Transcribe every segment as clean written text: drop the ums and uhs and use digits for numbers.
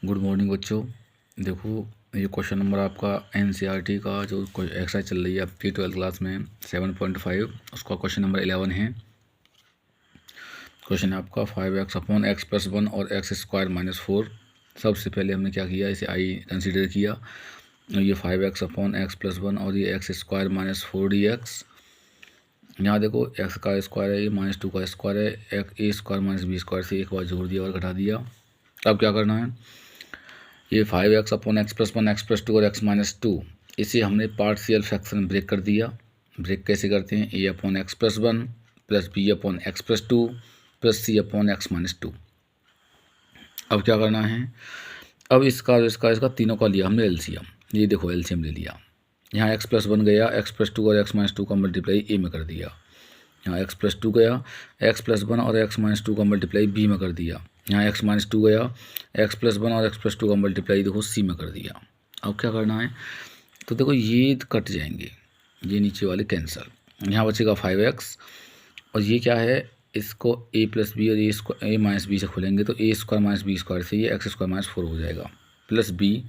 Good morning बच्चों। देखो, ये क्वेश्चन नंबर आपका एनसीईआरटी का जो एक्सरसाइज चल रही है आपकी 12th क्लास में 7.5, उसका क्वेश्चन नंबर 11 है। क्वेश्चन है आपका 5x अपॉन एक्स प्लस 1 और एक्स स्क्वायर माइनस 4। सबसे पहले हमने क्या किया, इसे आई कंसीडर किया। ये 5x अपॉन एक्स प्लस 1 और ये एक्स स्क्वायर माइनस 4dx। यहाँ देखो एक्स का स्क्वायर है, ये -2 का स्क्वायर है, ए स्क्वायर माइनस बी स्क्वायर से एक बार जोड़ दिया और घटा दिया। अब क्या करना है, ये 5x upon X plus 1 x plus 2 और एक्स माइनस 2, इसे हमने पार्शियल फ्रैक्शन ब्रेक कर दिया। ब्रेक कैसे करते हैं, A upon X plus 1 plus B upon X plus 2 plus C upon X minus 2। अब क्या करना है, अब इसका तीनों का लिया हमने एलसीएम। ये देखो एलसीएम ले लिया। यहाँ एक्स प्लस 1 गया, एक्स प्लस 2 और एक्स माइनस 2 का मल्टीप्लाई ए में कर दिया। यहाँ एक्स प्लस 2 गया, एक्स प्लस 1 और एक्स माइनस 2 का मल्टीप्लाई बी में कर दिया। यहाँ एक्स माइनस 2 गया, एक्स प्लस 1 और एक्स प्लस 2 का मल्टीप्लाई देखो सी में कर दिया। अब क्या करना है, तो देखो ये कट जाएंगे, ये नीचे वाले कैंसल। यहाँ बचेगा 5x और ये क्या है, इसको a प्लस बी और ए माइनस बी से खोलेंगे तो ए स्क्वायर माइनस बी स्क्वायर से ये एक्स स्क्वायर माइनस 4 हो जाएगा, प्लस बी।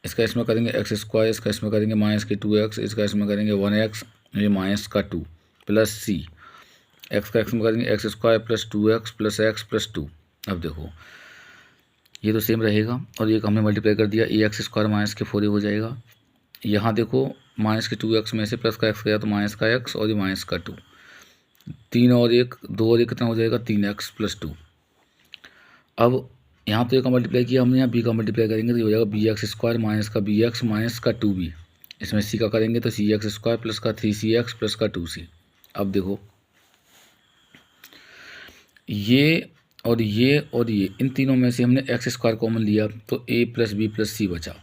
इसका इसमें करेंगे एक्स स्क्वायर, इसका इसमें करेंगे माइनस के 2x, इसका इसमें करेंगे 1x, ये माइनस का 2 प्लस सी। एक्स का एक्स में करेंगे x square plus 2x plus x plus 2। अब देखो ये तो सेम रहेगा और ये हमने मल्टीप्लाई कर दिया, ए एक्स स्क्वायर माइनस के 4 हो जाएगा। यहाँ देखो माइनस के 2x में से प्लस का एक्स गया तो माइनस का x और ये माइनस का 2, 3 और 1 2 और 1 कितना हो जाएगा, 3x प्लस 2। अब यहाँ तो ए का मल्टीप्लाई किया हमने, यहाँ बी का मल्टीप्लाई करेंगे तो ये हो जाएगा बी एक्स स्क्वायर माइनस का बी एक्स माइनस का 2b। इसमें सी का करेंगे तो सी एक्स स्क्वायर प्लस का 3cx प्लस का 2c। अब देखो ये और ये और ये, इन तीनों में से हमने एक्स स्क्वायर कॉमन लिया तो a प्लस बी प्लस सी बचा।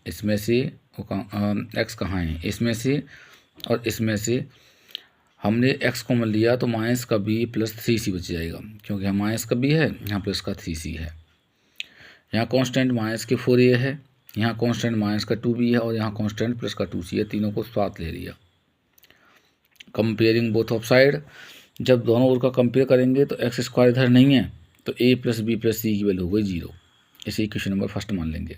इसमें से एक्स कहाँ है, इसमें से और इसमें से हमने x कॉमन लिया तो माइनस का b प्लस 3c बच जाएगा, क्योंकि यहाँ माइनस का b है, यहाँ प्लस का 3c है। यहाँ कांस्टेंट माइनस के 4a है, यहाँ कांस्टेंट माइनस का 2b है और यहाँ कांस्टेंट प्लस का 2c है। तीनों को साथ ले लिया। कंपेयरिंग बोथ ऑफ साइड, जब दोनों ओर का कंपेयर करेंगे तो एक्स स्क्वायर इधर नहीं है तो a प्लस बी प्लस सी की वैल्यू हो गई 0। इसे इक्वेशन नंबर फर्स्ट मान लेंगे।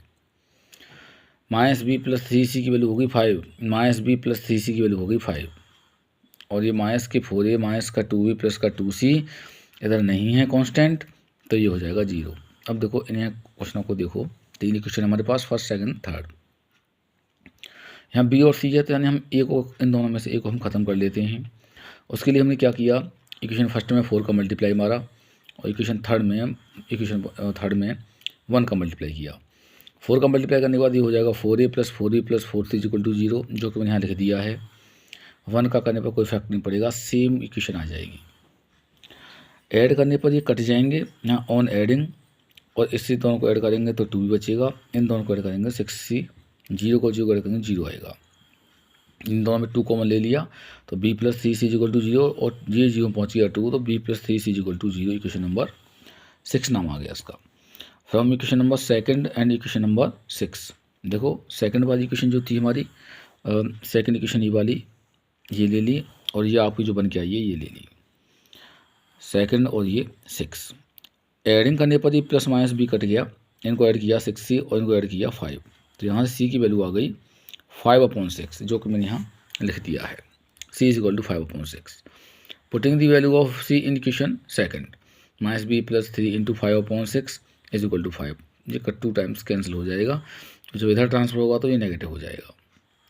माइनस बी प्लस 3c की वैल्यू होगी 5, माइनस बी प्लस 3c की वैल्यू होगी 5 और ये माइनस के 4a माइनस का 2b प्लस का 2c इधर नहीं है कांस्टेंट, तो ये हो जाएगा 0। अब देखो इन्हें क्वेश्चनों को देखो, तीन इक्वेशन हमारे पास, फर्स्ट सेकंड थर्ड। यहाँ बी और सी है तो यानी हम ए को, इन दोनों में से ए को हम ख़त्म कर लेते हैं। उसके लिए हमने क्या किया, इक्वेशन फर्स्ट में 4 का मल्टीप्लाई मारा और इक्वेशन थर्ड में 1 का मल्टीप्लाई किया। 4 का मल्टीप्लाई करने के बाद ये हो जाएगा 4a plus 4b plus 4c equal to 0, जो कि मैंने यहाँ लिख दिया है। 1 का करने पर कोई इफेक्ट नहीं पड़ेगा, सेम इक्वेशन आ जाएगी। ऐड करने पर ये कट जाएंगे, यहाँ ऑन एडिंग, और इससे दोनों को ऐड करेंगे तो 2b बचेगा, इन दोनों को ऐड करेंगे 6c, 0 को 0 ऐड करेंगे 0 आएगा। इन दोनों में 2 कॉमन ले लिया तो b plus 3c equal to 0 और ये 0 पहुँच गया 2 तो b plus 3c equal to 0। Equation number 6 नाम आ गया इसका। From equation number second and equation number 6। देखो सेकंड वाली इक्वेशन जो थी हमारी, सेकंड इक्वेशन ये वाली ये ले ली और ये आपकी जो बन के आई है ये ले ली, सेकंड और ये 6। एडिंग करने पर ये प्लस माइनस b कट गया, इनको ऐड किया 6c और इनको ऐड किया 5, तो यहाँ से c की वैल्यू आ गई 5/6, जो कि मैंने यहाँ लिख दिया है, c is equal to 5/6। Putting the value of c in equation second, minus b plus 3 into 5/6 is equal to 5। ये 2 टाइम्स कैंसिल हो जाएगा, जब इधर ट्रांसफर होगा तो ये नेगेटिव हो जाएगा।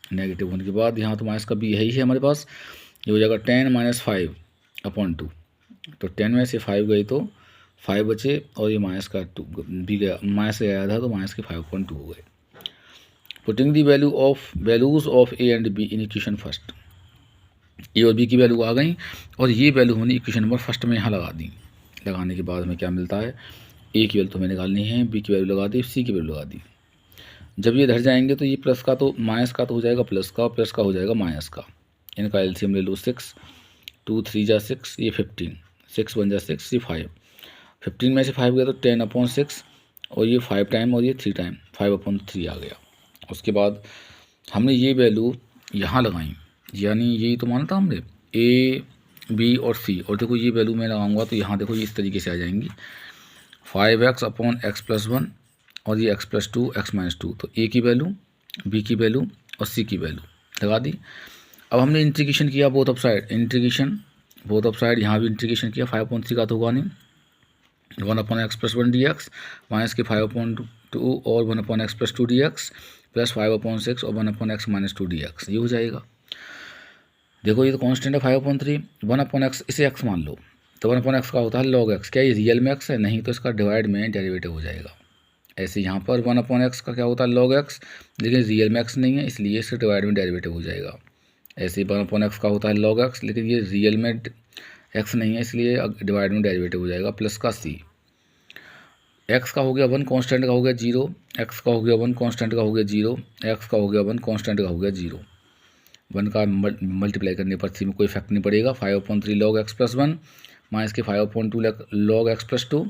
नेगेटिव होने के बाद यहाँ तो माइनस का b है ही है हमारे पास, ये हो जाएगा 10 माइनस 5/2, तो 10 में से 5 गई तो 5 बचे और ये माइनस का 2 b गया, माइनस से आया था तो माइनस के 5/2 हो गए। Putting the values of A and B in equation first, A और बी की वैल्यू आ गई और ये वैल्यू हमने इक्वेशन नंबर फर्स्ट में यहाँ लगा दी। लगाने के बाद हमें क्या मिलता है, ए की वैल्यू तो हमें निकालनी है, बी की वैल्यू लगा दी, सी की वैल्यू लगा दी। जब ये इधर जाएंगे तो ये प्लस का तो माइनस का तो हो जाएगा प्लस का, और प्लस का हो जाएगा माइनस का। इनका एलसीएम ले लो 6, 2 3 जा 6, ये 15, 6 1 जा 6, ये 5, 15 में से 5 गया तो 10/6 और ये 5 टाइम और ये 3 टाइम 5/3 आ गया। उसके बाद हमने ये वैल्यू यहाँ लगाई, यानी यही तो माना था हमने ए बी और सी, और देखो ये वैल्यू मैं लगाऊंगा तो यहाँ देखो ये इस तरीके से आ जाएंगी। 5x अपॉन एक्स प्लस 1 और ये x प्लस 2 x माइनस 2, तो a की वैल्यू, b की वैल्यू और c की वैल्यू लगा दी। अब हमने इंटीग्रेशन किया both of side, integration both of side, यहाँ भी इंटीग्रेशन किया, 5/3 का तो होगा नहीं, 1/x प्लस 1 dx माइनस के 5/2 और 1/x प्लस 2 dx प्लस 5/6 और 1/x माइनस 2 dx, ये हो जाएगा। देखो ये तो कांस्टेंट है 5/3, 1/x इसे x मान लो, तो 1/x का होता है log x, क्या ये रियल में x है? नहीं, तो इसका डिवाइड में डेरिवेटिव हो जाएगा। ऐसे यहाँ पर 1/x का क्या होता है log x, लेकिन रियल में x नहीं है, इसलिए इसका डिवाइड में डेरिवेटिव हो जाएगा। ऐसे 1/x का होता है log x, लेकिन ये रियल में x नहीं है, इसलिए डिवाइड में डेरिवेटिव हो जाएगा, प्लस का c। x का हो गया 1, कांस्टेंट का हो गया 0, x का हो गया 1, कांस्टेंट का हो गया 0, x का हो गया 1, कांस्टेंट का हो गया 0। 1 का मल्टीप्लाई करने पर c में कोई इफेक्ट नहीं पड़ेगा। 5/3 log x प्लस 1 माइनस के 5/2 log x plus 2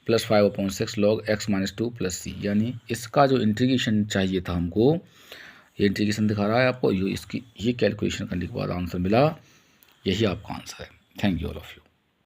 plus 5/6 log x minus 2 plus c, यानी इसका जो इंटीग्रेशन चाहिए था हमको, ये इंटीग्रेशन दिखा रहा है आपको, ये इसकी ये कैलकुलेशन करने के बाद आंसर मिला, यही आपका आंसर है। Thank you all of you.